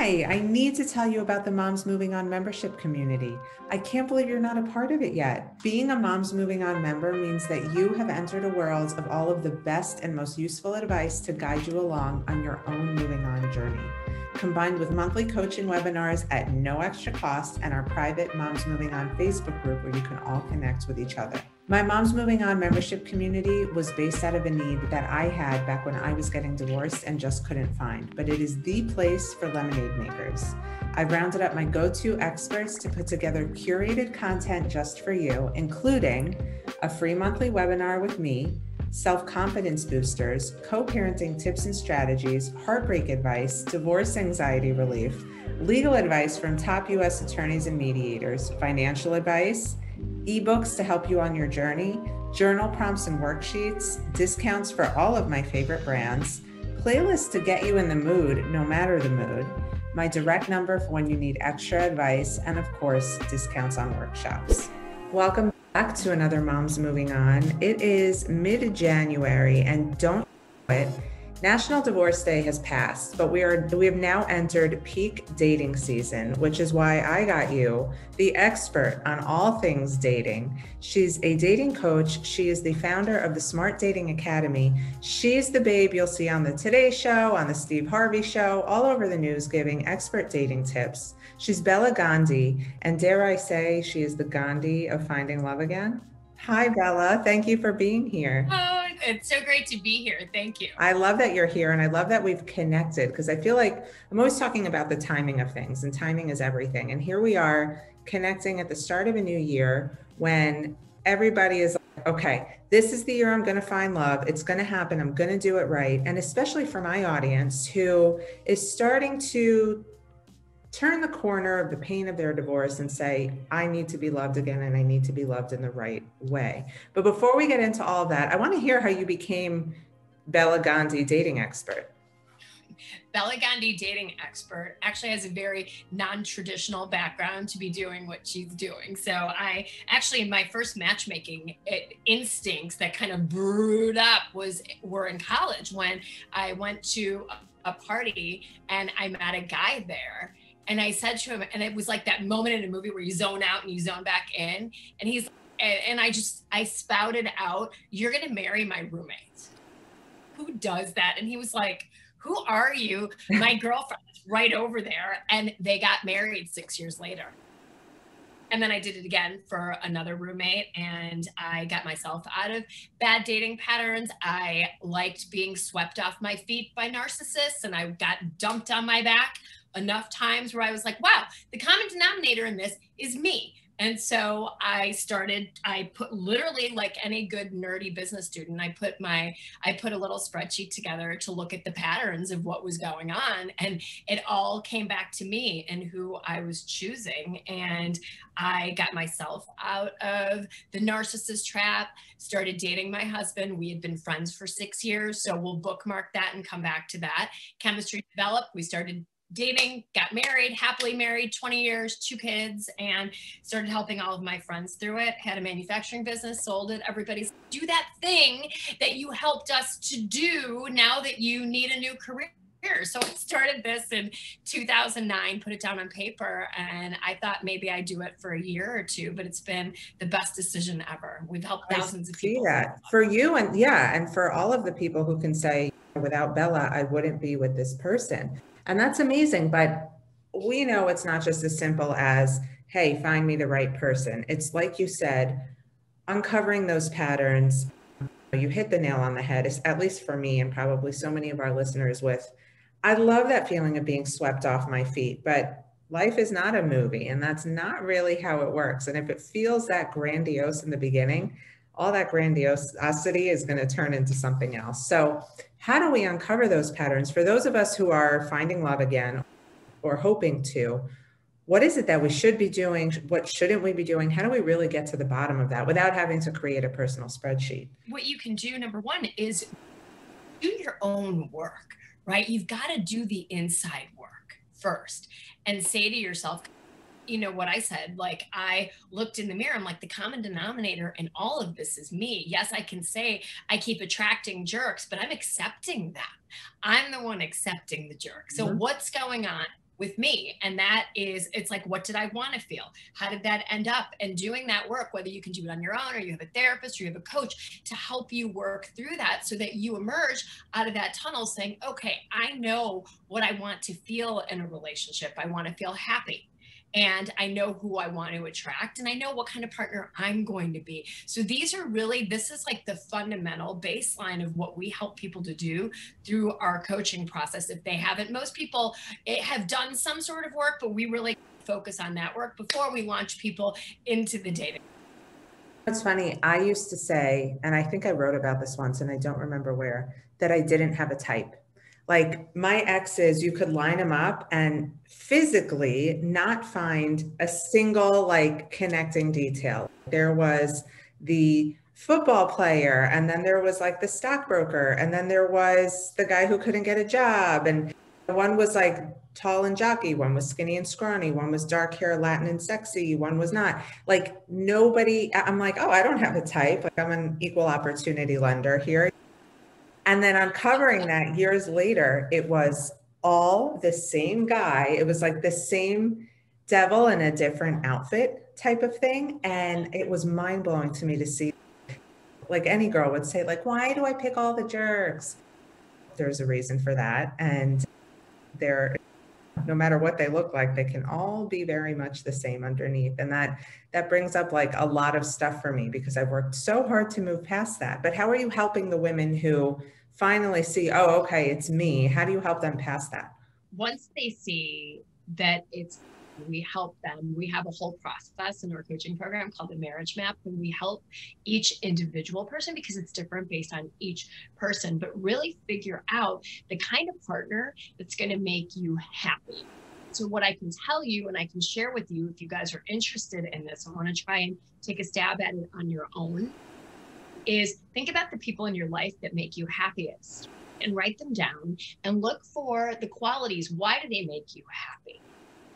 Hi, I need to tell you about the Moms Moving On membership community. I can't believe you're not a part of it yet. Being a Moms Moving On member means that you have entered a world of all of the best and most useful advice to guide you along on your own moving on journey. Combined with monthly coaching webinars at no extra cost and our private Moms Moving On Facebook group where you can all connect with each other. My Moms Moving On membership community was based out of a need that I had back when I was getting divorced and just couldn't find, but it is the place for lemonade makers. I've rounded up my go-to experts to put together curated content just for you, including a free monthly webinar with me, self-confidence boosters, co-parenting tips and strategies, heartbreak advice, divorce anxiety relief, legal advice from top US attorneys and mediators, financial advice, ebooks to help you on your journey, journal prompts and worksheets, discounts for all of my favorite brands, playlists to get you in the mood no matter the mood, my direct number for when you need extra advice, and of course, discounts on workshops. Welcome back to another Moms Moving On. It is mid-January and don't know it, National Divorce Day has passed, but we have now entered peak dating season, which is why I got you, the expert on all things dating. She's a dating coach. She is the founder of the Smart Dating Academy. She's the babe you'll see on the Today Show, on the Steve Harvey Show, all over the news giving expert dating tips. She's Bela Gandhi, and dare I say, she is the Gandhi of finding love again. Hi, Bela. Thank you for being here. Oh, it's so great to be here. Thank you. I love that you're here, and I love that we've connected because I feel like I'm always talking about the timing of things, and timing is everything. And here we are connecting at the start of a new year when everybody is like, okay, this is the year I'm going to find love. It's going to happen. I'm going to do it right. And especially for my audience who is starting to turn the corner of the pain of their divorce and say, I need to be loved again and I need to be loved in the right way. But before we get into all of that, I want to hear how you became Bela Gandhi dating expert. Bela Gandhi dating expert actually has a very non-traditional background to be doing what she's doing. So I actually, my first matchmaking instincts that kind of brewed up were in college when I went to a party and I met a guy there. And I said to him, and it was like that moment in a movie where you zone out and you zone back in. And he's, and I spouted out, you're going to marry my roommate. Who does that? And he was like, who are you? My girlfriend is right over there. And they got married 6 years later. And then I did it again for another roommate and I got myself out of bad dating patterns. I liked being swept off my feet by narcissists and I got dumped on my back enough times where I was like, wow, the common denominator in this is me. And so I put literally like any good nerdy business student, I put a little spreadsheet together to look at the patterns of what was going on. And it all came back to me and who I was choosing. And I got myself out of the narcissist trap, started dating my husband. We had been friends for 6 years. So we'll bookmark that and come back to that. Chemistry developed. We started dating, got married, happily married, 20 years, 2 kids, and started helping all of my friends through it. Had a manufacturing business, sold it. Everybody's do that thing that you helped us to do now that you need a new career. So I started this in 2009, put it down on paper, and I thought maybe I'd do it for a year or 2, but it's been the best decision ever. We've helped thousands of people. That for you, and yeah, and for all of the people who can say, without Bela, I wouldn't be with this person. And that's amazing, but we know it's not just as simple as, hey, find me the right person. It's like you said, uncovering those patterns. You hit the nail on the head, at least for me and probably so many of our listeners with, I love that feeling of being swept off my feet, but life is not a movie and that's not really how it works. And if it feels that grandiose in the beginning, all that grandiosity is going to turn into something else. So how do we uncover those patterns? For those of us who are finding love again or hoping to, what is it that we should be doing? What shouldn't we be doing? How do we really get to the bottom of that without having to create a personal spreadsheet? What you can do, number one, is do your own work, right? You've got to do the inside work first and say to yourself, you know what I said, like I looked in the mirror, I'm like, the common denominator in all of this is me. Yes, I can say I keep attracting jerks, but I'm accepting that. I'm the one accepting the jerk. So what's going on with me. And that is, it's like, what did I want to feel? How did that end up? And doing that work, whether you can do it on your own or you have a therapist or you have a coach to help you work through that so that you emerge out of that tunnel saying, okay, I know what I want to feel in a relationship. I want to feel happy. And I know who I want to attract, and I know what kind of partner I'm going to be. So these are really, this is like the fundamental baseline of what we help people to do through our coaching process. If they haven't, most people have done some sort of work, but we really focus on that work before we launch people into the dating. It's funny. I used to say, and I think I wrote about this once and I don't remember where, that I didn't have a type. Like my exes, you could line them up and physically not find a single like connecting detail. There was the football player, and then there was like the stockbroker, and then there was the guy who couldn't get a job. And one was like tall and jockey, one was skinny and scrawny, one was dark hair, Latin and sexy, one was not. Like nobody, I'm like, oh, I don't have a type. Like I'm an equal opportunity lender here. And then uncovering that years later, it was all the same guy. It was like the same devil in a different outfit type of thing. And it was mind blowing to me to see, like any girl would say, like, why do I pick all the jerks? There's a reason for that. And they're, no matter what they look like, they can all be very much the same underneath. And that brings up like a lot of stuff for me because I've worked so hard to move past that. But how are you helping the women who finally see, oh, okay, it's me? How do you help them past that? Once they see that we help them, we have a whole process in our coaching program called the marriage map, and we help each individual person because it's different based on each person, but really figure out the kind of partner that's going to make you happy. So what I can tell you and I can share with you, if you guys are interested in this and want to try and take a stab at it on your own, is think about the people in your life that make you happiest and write them down and look for the qualities. Why do they make you happy?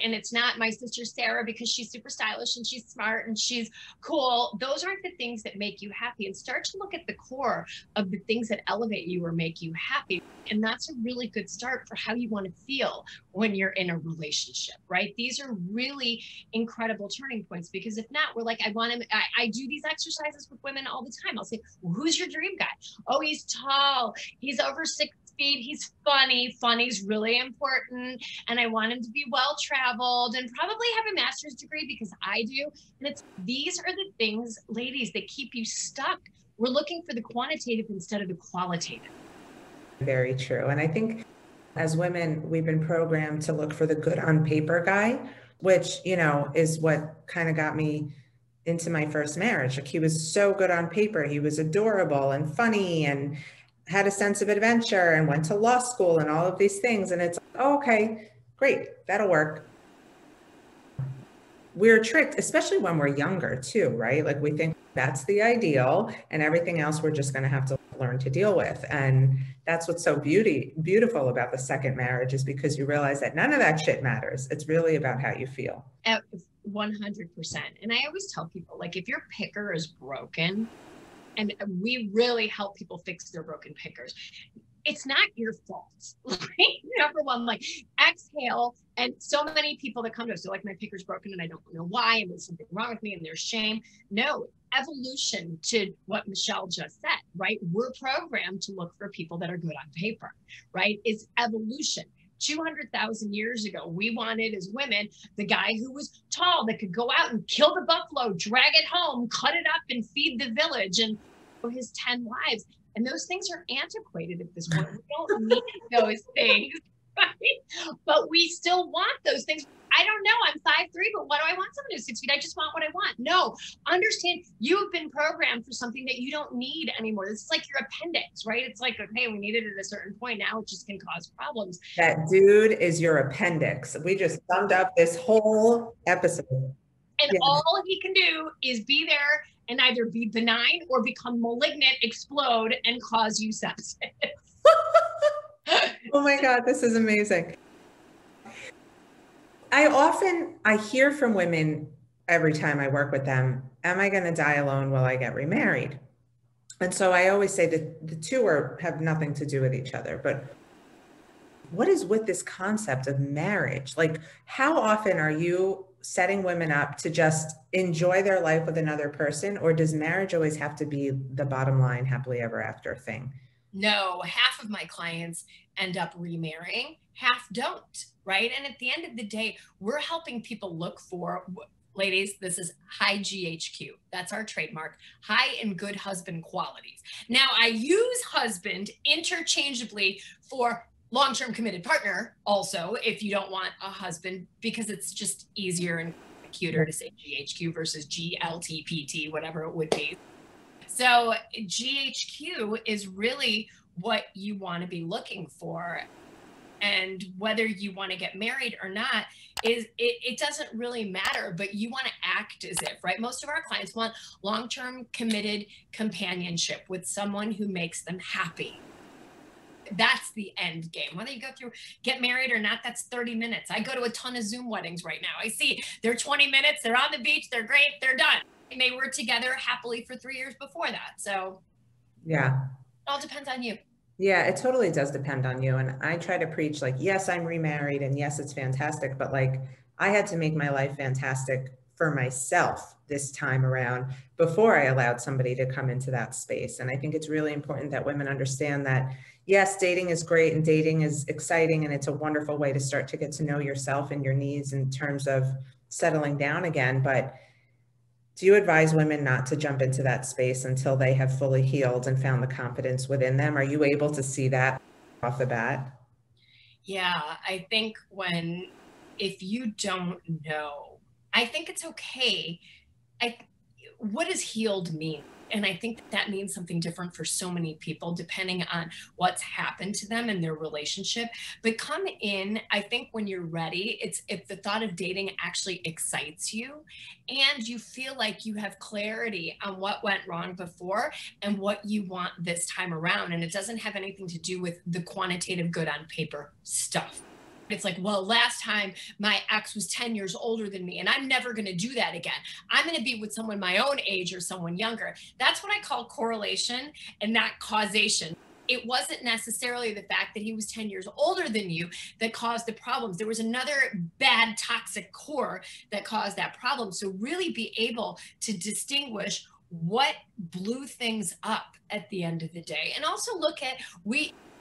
And it's not my sister Sarah because she's super stylish and she's smart and she's cool. Those aren't the things that make you happy. And start to look at the core of the things that elevate you or make you happy. And that's a really good start for how you want to feel when you're in a relationship, right? These are really incredible turning points because if not, we're like, I do these exercises with women all the time. I'll say, well, who's your dream guy? Oh, he's tall. He's over 6 feet. He's funny. Funny's really important. And I want him to be well-traveled and probably have a master's degree because I do. And these are the things, ladies, that keep you stuck. We're looking for the quantitative instead of the qualitative. Very true. And I think as women, we've been programmed to look for the good on paper guy, which, is what kind of got me into my first marriage. Like he was so good on paper. He was adorable and funny and had a sense of adventure and went to law school and all of these things. And it's like, oh, okay, great. That'll work. We're tricked, especially when we're younger too, right? Like we think that's the ideal and everything else we're just going to have to learn to deal with. And that's what's so beautiful about the second marriage is because you realize that none of that shit matters. It's really about how you feel. 100%. And I always tell people, like, if your picker is broken, and we really help people fix their broken pickers, it's not your fault, right? Number one, like exhale. And so many people that come to us, they're like, my picker's broken and I don't know why, and there's something wrong with me and there's shame. No, evolution to what Michelle just said, right? We're programmed to look for people that are good on paper, right? It's evolution. 200,000 years ago, we wanted as women, the guy who was tall that could go out and kill the buffalo, drag it home, cut it up and feed the village and his 10 wives. And those things are antiquated at this point. We don't need those things, right? But we still want those things. I don't know. I'm 5'3", but what do I want? Someone who's 6 feet. I just want what I want. No, understand you have been programmed for something that you don't need anymore. This is like your appendix, right? It's like, okay, we need it at a certain point. Now it just can cause problems. That dude is your appendix. We just summed up this whole episode. And all he can do is be there and either be benign or become malignant, explode, and cause you sepsis. Oh my God, this is amazing. I hear from women every time I work with them, am I going to die alone? Will I get remarried? And so I always say that the two have nothing to do with each other, but what is with this concept of marriage? Like, how often are you setting women up to just enjoy their life with another person, or does marriage always have to be the bottom line, happily ever after thing? No, half of my clients end up remarrying, half don't, right? And at the end of the day, we're helping people look for, ladies, this is high GHQ. That's our trademark, high and good husband qualities. Now, I use husband interchangeably for long-term committed partner also, if you don't want a husband, because it's just easier and cuter to say GHQ versus GLTPT, whatever it would be. So GHQ is really what you want to be looking for. And whether you want to get married or not it doesn't really matter, but you want to act as if, right? Most of our clients want long-term committed companionship with someone who makes them happy. That's the end game. Whether you go through get married or not, that's 30 minutes. I go to a ton of Zoom weddings right now. I see they're 20 minutes, they're on the beach, they're great, they're done. And they were together happily for 3 years before that. So Yeah. it all depends on you. Yeah, it totally does depend on you. And I try to preach like, yes, I'm remarried and yes, it's fantastic, but like I had to make my life fantastic for myself this time around before I allowed somebody to come into that space. And I think it's really important that women understand that, yes, dating is great and dating is exciting and it's a wonderful way to start to get to know yourself and your needs in terms of settling down again. But do you advise women not to jump into that space until they have fully healed and found the confidence within them? Are you able to see that off the bat? Yeah, I think if you don't know, I think it's okay. I What does healed mean? And I think that means something different for so many people, depending on what's happened to them and their relationship. But come in, I think when you're ready, it's if the thought of dating actually excites you and you feel like you have clarity on what went wrong before and what you want this time around. And it doesn't have anything to do with the quantitative good on paper stuff. It's like, well, last time my ex was 10 years older than me, and I'm never going to do that again. I'm going to be with someone my own age or someone younger. That's what I call correlation and not causation. It wasn't necessarily the fact that he was 10 years older than you that caused the problems. There was another bad toxic core that caused that problem. So really be able to distinguish what blew things up at the end of the day. And also look at,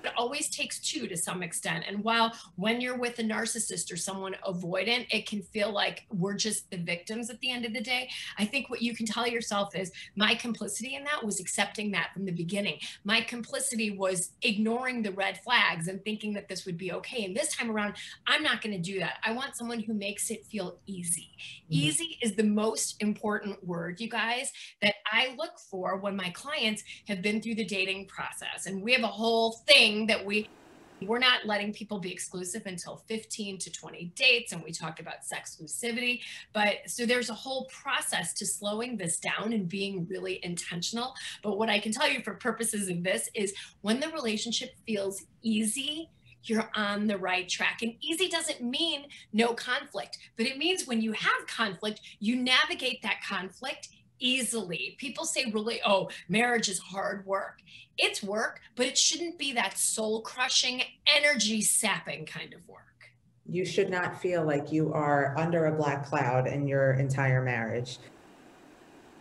it always takes two to some extent. And while when you're with a narcissist or someone avoidant, it can feel like we're just the victims at the end of the day. I think what you can tell yourself is my complicity in that was accepting that from the beginning. My complicity was ignoring the red flags and thinking that this would be okay. And this time around, I'm not going to do that. I want someone who makes it feel easy. Easy is the most important word, you guys, that I look for when my clients have been through the dating process. And we have a whole thing that we're not letting people be exclusive until 15 to 20 dates. And we talked about sexclusivity. But so there's a whole process to slowing this down and being really intentional. But what I can tell you for purposes of this is when the relationship feels easy, you're on the right track. And easy doesn't mean no conflict, but it means when you have conflict, you navigate that conflict easily. People say really, oh, marriage is hard work. It's work, but it shouldn't be that soul crushing, energy sapping kind of work. You should not feel like you are under a black cloud in your entire marriage.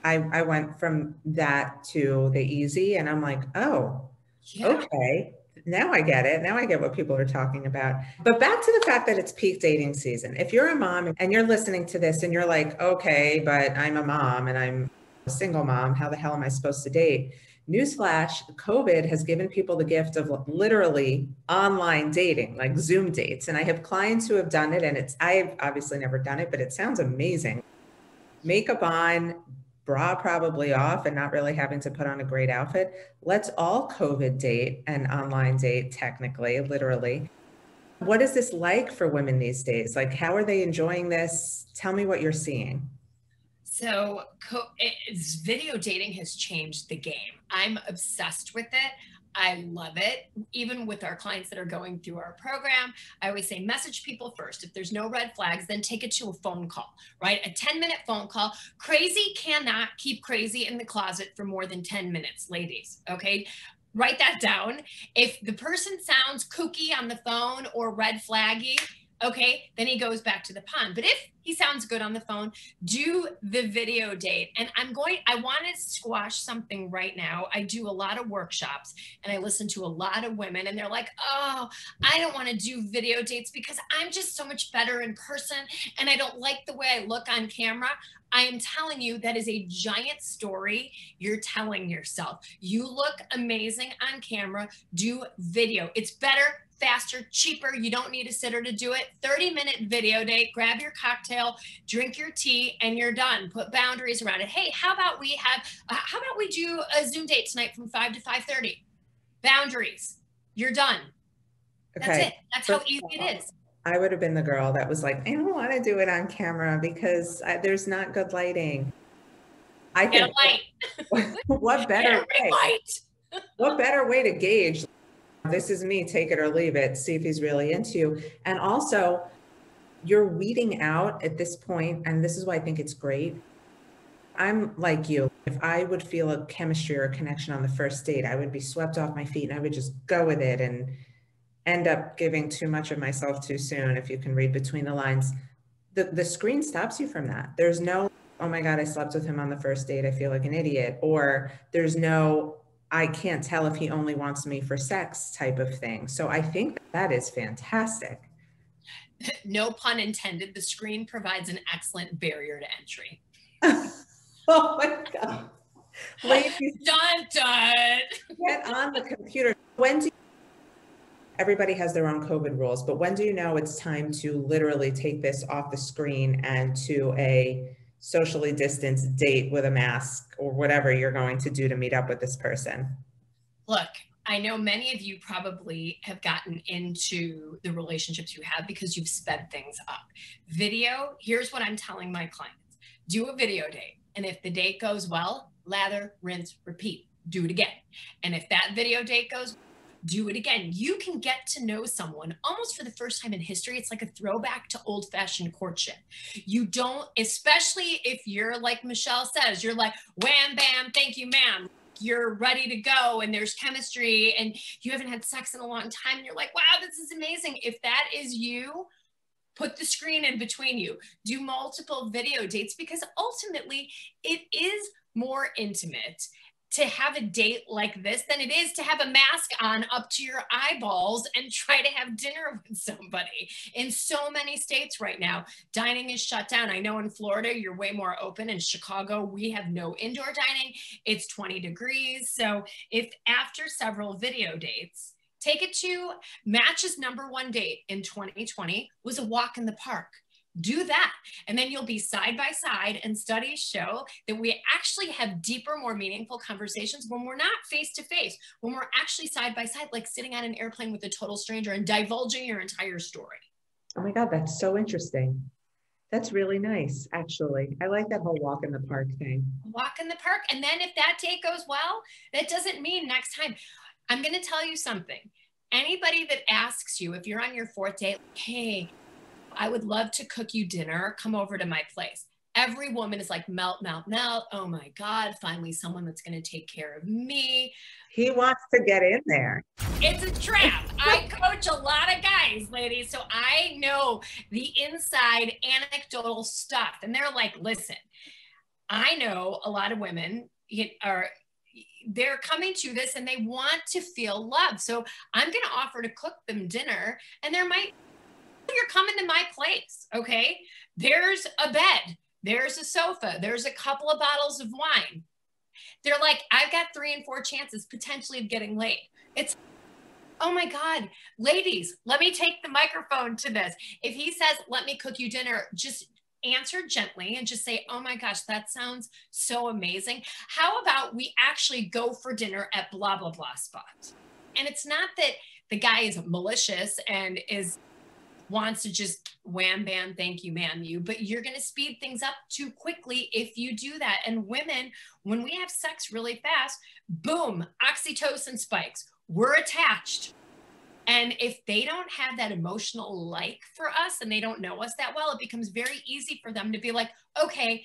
I went from that to the easy and I'm like, oh, Yeah. okay. Now I get it. Now I get what people are talking about. But back to the fact that it's peak dating season. If you're a mom and you're listening to this and you're like, okay, but I'm a mom and I'm a single mom, how the hell am I supposed to date? Newsflash, COVID has given people the gift of literally online dating, like Zoom dates. And I have clients who have done it and I've obviously never done it, but it sounds amazing. Makeup on, bra probably off and not really having to put on a great outfit. Let's all COVID date and online date, technically, literally. What is this like for women these days? Like, how are they enjoying this? Tell me what you're seeing. So video dating has changed the game. I'm obsessed with it. I love it. Even with our clients that are going through our program, I always say message people first. If there's no red flags, then take it to a phone call, right? A 10-minute phone call. Crazy cannot keep crazy in the closet for more than 10 minutes, ladies, okay? write that down. If the person sounds kooky on the phone or red flaggy, okay, then he goes back to the pond. But if he sounds good on the phone, do the video date. And I want to squash something right now. I do a lot of workshops and I listen to a lot of women and they're like, oh, I don't want to do video dates because I'm just so much better in person and I don't like the way I look on camera. I am telling you, that is a giant story you're telling yourself. You look amazing on camera, do video. It's better, faster, cheaper. You don't need a sitter to do it. 30-minute video date, grab your cocktail, drink your tea, and you're done. Put boundaries around it. Hey, how about we do a Zoom date tonight from 5 to 5:30? Boundaries. You're done. That's Okay. it. That's how easy it is. I would have been the girl that was like, I don't want to do it on camera because there's not good lighting. I Get think a light. what better way? Light. What better way to gauge? This is me, take it or leave it, see if he's really into you. And also, you're weeding out at this point, and this is why I think it's great. I'm like you. If I would feel a chemistry or a connection on the first date, I would be swept off my feet and I would just go with it and end up giving too much of myself too soon, if you can read between the lines. The screen stops you from that. There's no, oh my God, I slept with him on the first date, I feel like an idiot. Or there's no, I can't tell if he only wants me for sex type of thing. So I think that is fantastic. No pun intended. The screen provides an excellent barrier to entry. Oh my God. Ladies, dun, dun. Get on the computer. When do you, everybody has their own COVID rules, but when do you know it's time to literally take this off the screen and to a socially distanced date with a mask or whatever you're going to do to meet up with this person? Look, I know many of you probably have gotten into the relationships you have because you've sped things up. Video, here's what I'm telling my clients. Do a video date. And if the date goes well, lather, rinse, repeat. Do it again. And if that video date goes, do it again. You can get to know someone almost for the first time in history. It's like a throwback to old-fashioned courtship. You don't, especially if you're like Michelle says, you're like, wham, bam, thank you, ma'am. You're ready to go and there's chemistry and you haven't had sex in a long time. And you're like, wow, this is amazing. If that is you, put the screen in between you. Do multiple video dates because ultimately it is more intimate to have a date like this than it is to have a mask on up to your eyeballs and try to have dinner with somebody. In so many states right now, dining is shut down. I know in Florida, you're way more open. In Chicago, we have no indoor dining. It's 20 degrees. So if after several video dates, take it to Match's #1 date in 2020 was a walk in the park. Do that. And then you'll be side by side, and studies show that we actually have deeper, more meaningful conversations when we're not face to face, when we're actually side by side, like sitting on an airplane with a total stranger and divulging your entire story. Oh my God, that's so interesting. That's really nice, actually. I like that whole walk in the park thing. Walk in the park. And then if that date goes well, that doesn't mean next time. I'm going to tell you something. Anybody that asks you, if you're on your 4th date, hey, I would love to cook you dinner. Come over to my place. Every woman is like, melt, melt, melt. Oh my God, finally someone that's going to take care of me. He wants to get in there. It's a trap. I coach a lot of guys, ladies, so I know the inside anecdotal stuff. And they're like, listen, I know a lot of women they're coming to this and they want to feel love. So I'm going to offer to cook them dinner, and you're coming to my place, okay? There's a bed, there's a sofa, there's a couple of bottles of wine. They're like, I've got 3 and 4 chances potentially of getting laid. It's, oh my God, ladies, let me take the microphone to this. If he says, let me cook you dinner, just answer gently and just say, oh my gosh, that sounds so amazing. How about we actually go for dinner at blah, blah, blah spot? And it's not that the guy is malicious and wants to just wham, bam, thank you, ma'am, you, but you're going to speed things up too quickly if you do that. And women, when we have sex really fast, boom, oxytocin spikes. We're attached. And if they don't have that emotional like for us and they don't know us that well, it becomes very easy for them to be like, okay,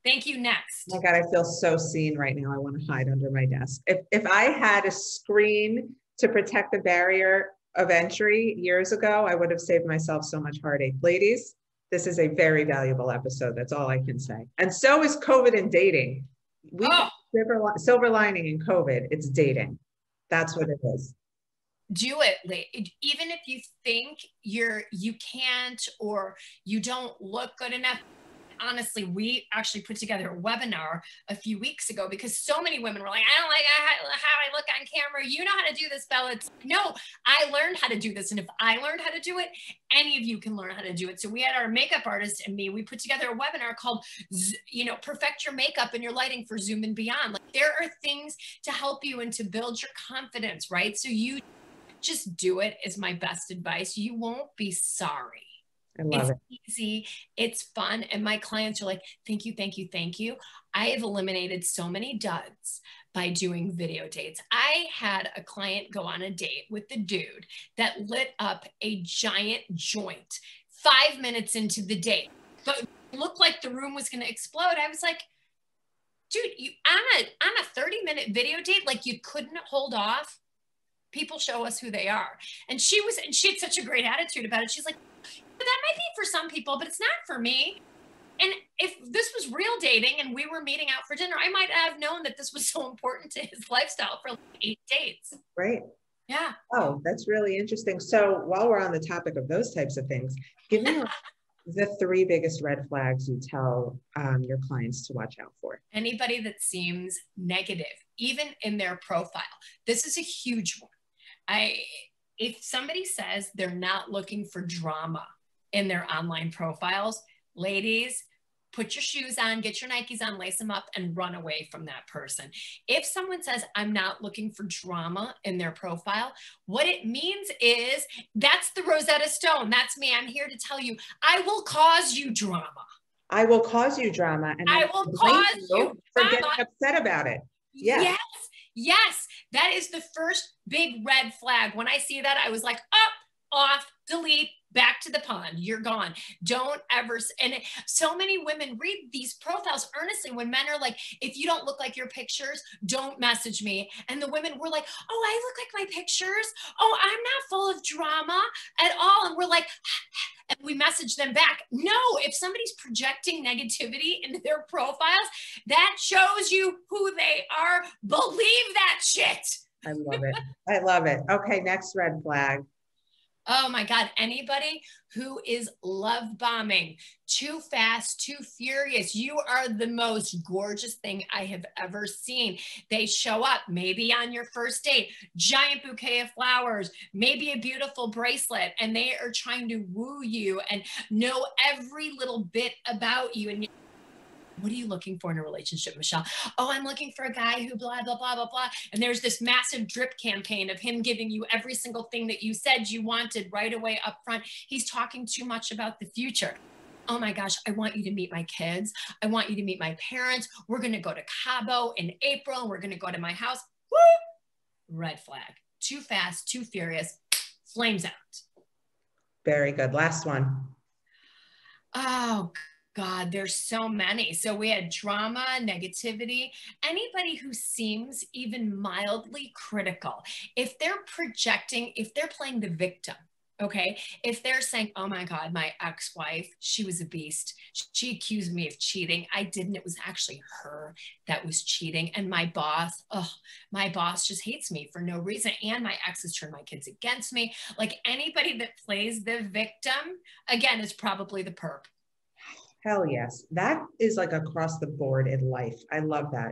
Thank you. Next. Oh my God, I feel so seen right now. I want to hide under my desk. If I had a screen to protect the barrier of entry years ago, I would have saved myself so much heartache. Ladies, this is a very valuable episode. That's all I can say. And so is COVID and dating. We silver lining in COVID, it's dating. That's what it is. Do it. Even if you think you can't or you don't look good enough. Honestly, we actually put together a webinar a few weeks ago because so many women were like, I don't like how I look on camera. You know how to do this, Bella. No, I learned how to do this. And if I learned how to do it, any of you can learn how to do it. So we had our makeup artist and me, we put together a webinar called, Perfect Your Makeup and Your Lighting for Zoom and Beyond. Like, there are things to help you and to build your confidence, right? So you just do it is my best advice. You won't be sorry. I love it. It's easy. It's fun. And my clients are like, thank you, thank you, thank you. I have eliminated so many duds by doing video dates. I had a client go on a date with the dude that lit up a giant joint 5 minutes into the date, but it looked like the room was going to explode. I was like, dude, you on a 30-minute video date, like you couldn't hold off. People show us who they are. And she had such a great attitude about it. She's like, that might be for some people, but it's not for me. And if this was real dating and we were meeting out for dinner, I might have known that this was so important to his lifestyle for like 8 dates. Right. Yeah. Oh, that's really interesting. So while we're on the topic of those types of things, give me the 3 biggest red flags you tell your clients to watch out for. Anybody that seems negative, even in their profile. This is a huge one. If somebody says they're not looking for drama in their online profiles, ladies, put your shoes on, get your Nikes on, lace them up, and run away from that person. If someone says, I'm not looking for drama in their profile, what it means is that's the Rosetta Stone. That's me. I'm here to tell you, I will cause you drama. I will cause you drama. And I will cause you for getting upset about it. Yes. Yes. That is the first big red flag. When I see that, I was like, up, off, delete, back to the pond. You're gone. Don't ever. And so many women read these profiles earnestly when men are like, if you don't look like your pictures, don't message me. And the women were like, oh, I look like my pictures. Oh, I'm not full of drama at all. And we're like, and we message them back. No, if somebody's projecting negativity into their profiles, that shows you who they are. Believe that shit. I love it. I love it. Okay, next red flag. Oh my God, anybody who is love bombing, too fast, too furious. You are the most gorgeous thing I have ever seen. They show up maybe on your first date, giant bouquet of flowers, maybe a beautiful bracelet, and they are trying to woo you and know every little bit about you. And what are you looking for in a relationship, Michelle? Oh, I'm looking for a guy who blah, blah, blah, blah, blah. And there's this massive drip campaign of him giving you every single thing that you said you wanted right away up front. He's talking too much about the future. Oh my gosh, I want you to meet my kids. I want you to meet my parents. We're going to go to Cabo in April and we're going to go to my house. Woo! Red flag. Too fast, too furious. Flames out. Very good. Last one. Oh, God, there's so many. So we had drama, negativity, anybody who seems even mildly critical. If they're projecting, if they're playing the victim, okay? If they're saying, oh my God, my ex-wife, she was a beast. She accused me of cheating. I didn't. It was actually her that was cheating. And my boss just hates me for no reason. And my ex has turned my kids against me. Like anybody that plays the victim, again, is probably the perp. Hell yes. That is like across the board in life. I love that.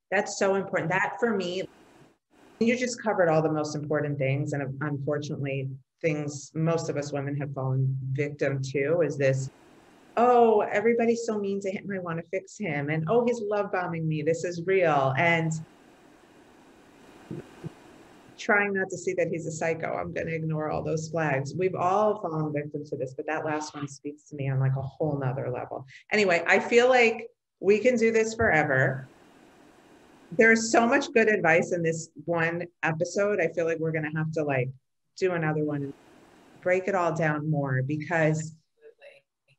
That's so important. That for me, you just covered all the most important things. And unfortunately, things most of us women have fallen victim to is this, oh, everybody's so mean to him. I want to fix him. And oh, he's love bombing me. This is real. And trying not to see that he's a psycho. I'm going to ignore all those flags. We've all fallen victim to this, but that last one speaks to me on like a whole nother level. Anyway, I feel like we can do this forever. There's so much good advice in this one episode. I feel like we're going to have to like do another one and break it all down more because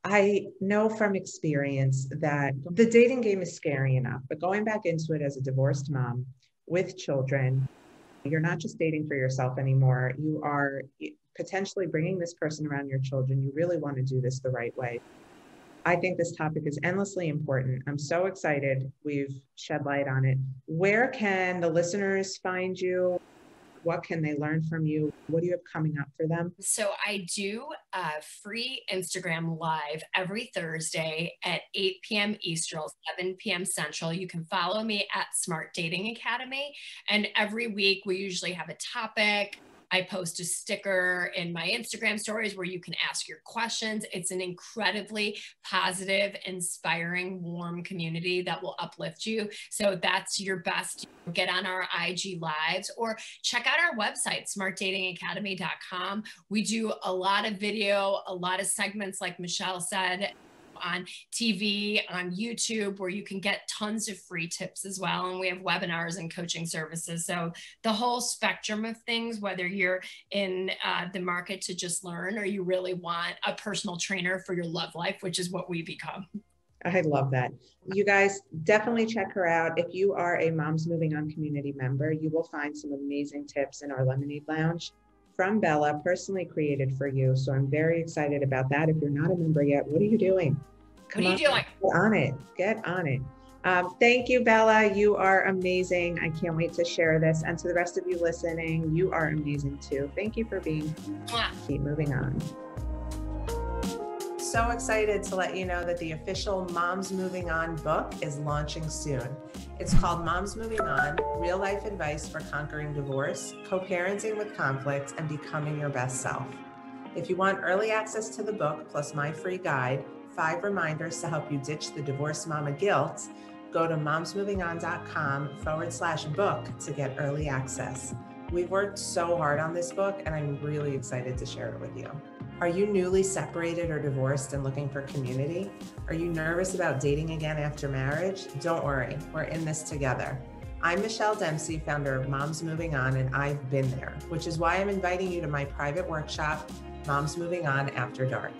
I know from experience that the dating game is scary enough, but going back into it as a divorced mom with children, you're not just dating for yourself anymore. You are potentially bringing this person around your children. You really want to do this the right way. I think this topic is endlessly important. I'm so excited we've shed light on it. Where can the listeners find you? What can they learn from you? What do you have coming up for them? So I do a free Instagram live every Thursday at 8 p.m. Eastern, 7 p.m. Central. You can follow me at Smart Dating Academy. And every week we usually have a topic. I post a sticker in my Instagram stories where you can ask your questions. It's an incredibly positive, inspiring, warm community that will uplift you. So that's your best. Get on our IG lives or check out our website, smartdatingacademy.com. We do a lot of video, a lot of segments, like Michelle said, on TV, on YouTube, where you can get tons of free tips as well. And we have webinars and coaching services. So the whole spectrum of things, whether you're in the market to just learn or you really want a personal trainer for your love life, which is what we become. I love that. You guys definitely check her out. If you are a Moms Moving On community member, you will find some amazing tips in our Lemonade Lounge from Bela, personally created for you. So I'm very excited about that. If you're not a member yet, what are you doing? What are you doing? Get on it. Get on it. Thank you, Bela. You are amazing. I can't wait to share this. And to the rest of you listening, you are amazing too. Thank you for being. Keep moving on. So excited to let you know that the official Moms Moving On book is launching soon. It's called Moms Moving On, Real Life Advice for Conquering Divorce, Co-Parenting with Conflict, and Becoming Your Best Self. If you want early access to the book, plus my free guide, 5 reminders to help you ditch the divorce mama guilt, go to momsmovingon.com/book to get early access. We've worked so hard on this book, and I'm really excited to share it with you. Are you newly separated or divorced and looking for community? Are you nervous about dating again after marriage? Don't worry, we're in this together. I'm Michelle Dempsey, founder of Moms Moving On, and I've been there, which is why I'm inviting you to my private workshop, Moms Moving On After Dark.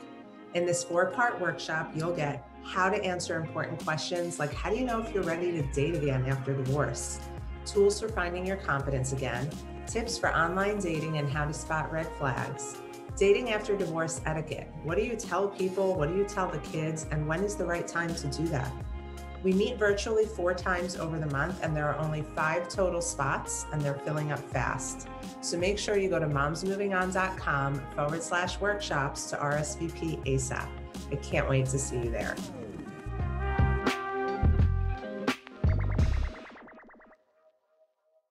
In this 4-part workshop, you'll get how to answer important questions like, how do you know if you're ready to date again after divorce? Tools for finding your confidence again, tips for online dating and how to spot red flags, dating after divorce etiquette. What do you tell people? What do you tell the kids? And when is the right time to do that? We meet virtually 4 times over the month, and there are only 5 total spots, and they're filling up fast. So make sure you go to momsmovingon.com/workshops to RSVP ASAP. I can't wait to see you there.